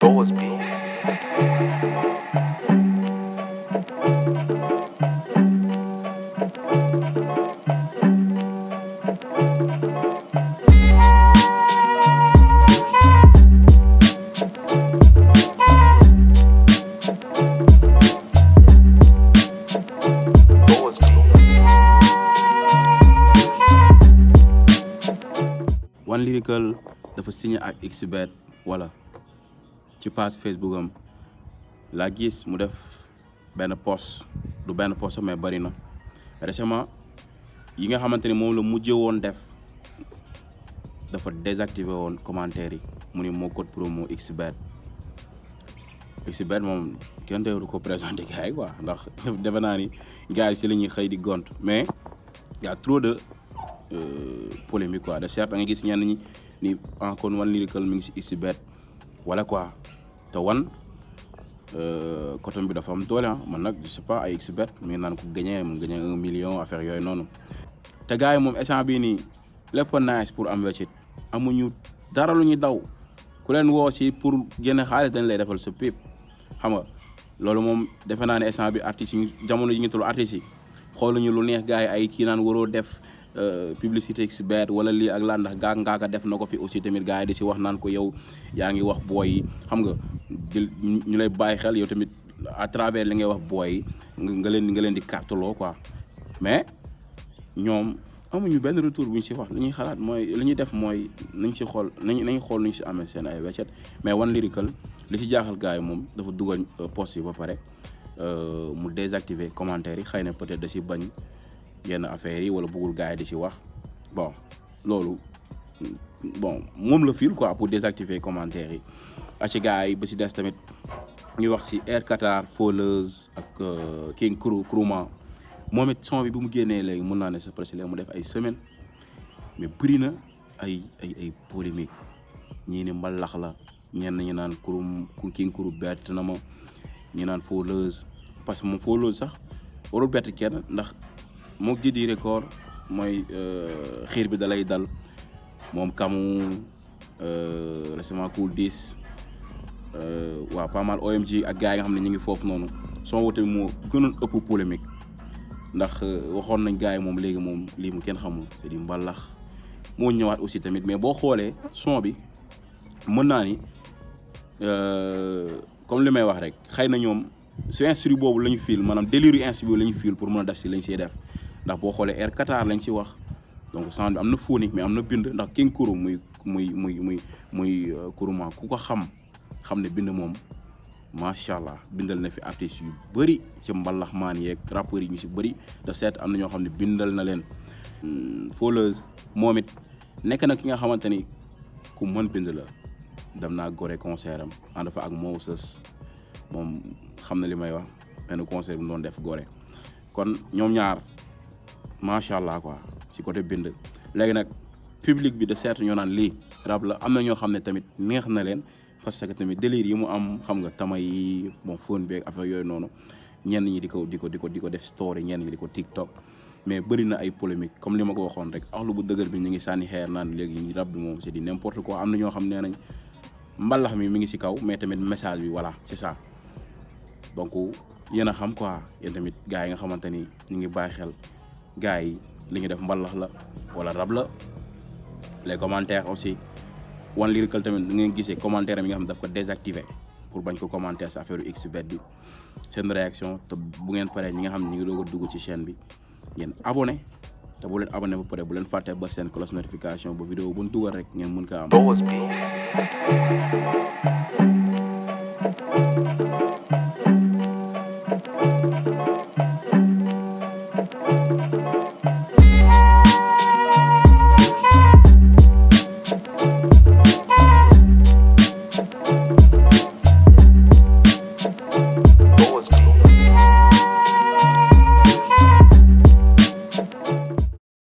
Doors be. One Lyrical dafa signé ak xbet wala ci page Facebook am laa gis mu def benn post du benn post mais bari na récemment yi nga xamante ni moom la mujjee woon def dafa désactiver woon commentaires yi mu ni moo code promo xbet moom kenn teewul ko présenté gars yi quoi ndax defe naa ni gars yi si la ñuy xëy di gont mais y a trop de polémique quoi de certes da nga gis ñenn ñi ni encore One Lyrical mi ngi si xbet wala quoi te coton bi dafa am doole man nag je sais pas ay xbet mi ngi naan ko gagné mu gagné 1 million affaire yooyu noonu te gars yi moom instant bii nii lépp nice pour am weccit amuñu dara lu ñuy daw ku leen woo si pour génne xaalis dañ lay defal sa pip xam nga loolu moom defe naa ne instant bi artistes yi jamono yi ñu toll artistes yi xooluñu lu neex gars yi ay kii naan waroo def publicité xbet wala lii ak laa ndax ngaaka def na ko fi aussi tamit gars yi di si wax naan ko yow yaa ngi wax booy yi xam nga ñu lay bàyyi xel yow tamit à travers li ngay wax booy yi nga leen di carteloo quoi mais ñoom amuñu benn retour bu ñu si wax li ñuy xalaat mooy li ñuy def mooy nañ si xool nañ xool nuñ si amee seen ay weccet mais One Lyrical li si jaaxal gars yi moom dafa dugal post yi ba pare mu désactiver commentaires yi xëy na peut-être da si bañ yenn affaires yi wala bëggul gars yi di si wax bon loolu bon moom la fil quoi pour désactiver commentaires yi ak ci gars yi ba si des tamit ñuy wax si Air Katar Foleuse ak King Kruma moom it son bi bu mu génnee léegi mun naa ne sa presque léegi mu def ay semaines mais bëri na ay polémique ñii ni mbalax la ñenn ñi naan King Kuru bett na ma ñi naan Foleuse parce que moom Foleuse sax warul bett kenn ndax moo jëdi record mooy xiir bi dalay dal moom kamu récemment cool 10 waaw pas mal OMG ak gars yi nga xam ne ñu ngi foofu noonu son wote moo gënoon ëpp polémique ndax waxoon nañ gars yi moom léegi moom lii mu kenn xamul c'est di mbalax moo ñëwaat aussi tamit mais boo xoolee son bi mën naa ni comme li may wax rek xëy na ñoom su instru boobu la ñu fil maanaam délire instru boobu la ñu fil pour mën a def si lañ siy def ndax boo xoolee Air Qatar lañ si wax donc sound bi am na phonique mais am na bind ndax King Kuru muy Kuruma ku ko xam ne bind moom macha allah bindal na fi artistes yu bëri ci mbalax maan yeeg rappeurs yi ñu si bëri de seet am na ñoo xam ne bindal na leen Foleuse moom it nekk na ki nga xamante ni ku mën bind la dem naa Gorée concert am ànd fa ak Moses moom xam na li may wax benn concert bu mu doon def Gorée kon ñoom ñaar macha allah quoi si côté bind léegi nag public bi de certes ñoo naan lii rap la am na ñoo xam ne tamit neex na leen parce que tamit délire yi mu am xam nga tama yi bon phone beeg affaire yooyu noonu ñenn ñi di ko def story ñenn ñi di ko TikTok mais bëri na ay polémique comme li ma ko waxoon rek axlu bu dëgër bi ñu ngi sànni xeer naan léegi rap bi moom c'est di n'importe quoi am na ñoo xam nee nañ mbalax mi ngi si kaw mais tamit message bi voilà c'est ça donc yéen a xam quoi yéen tamit gars yi nga xamante ni ñu ngi bàyyi xel gars yi li ñu def mbalax la wala rab la les commentaires aussi One Lyrical tamit da ngeen gisee commentaire am yi nga xam ne daf ko désactiver pour bañ ko commenter sa affaire xbet bi seen réaction te bu ngeen paree ñi nga xam ne ñu ngi doog a dugg ci chaîne bi ngeen abonné te bu leen abonné ba pare bu leen fàtte ba seen cloche notification ba vidéo bu ñu dugal rek ngeen mën ko am.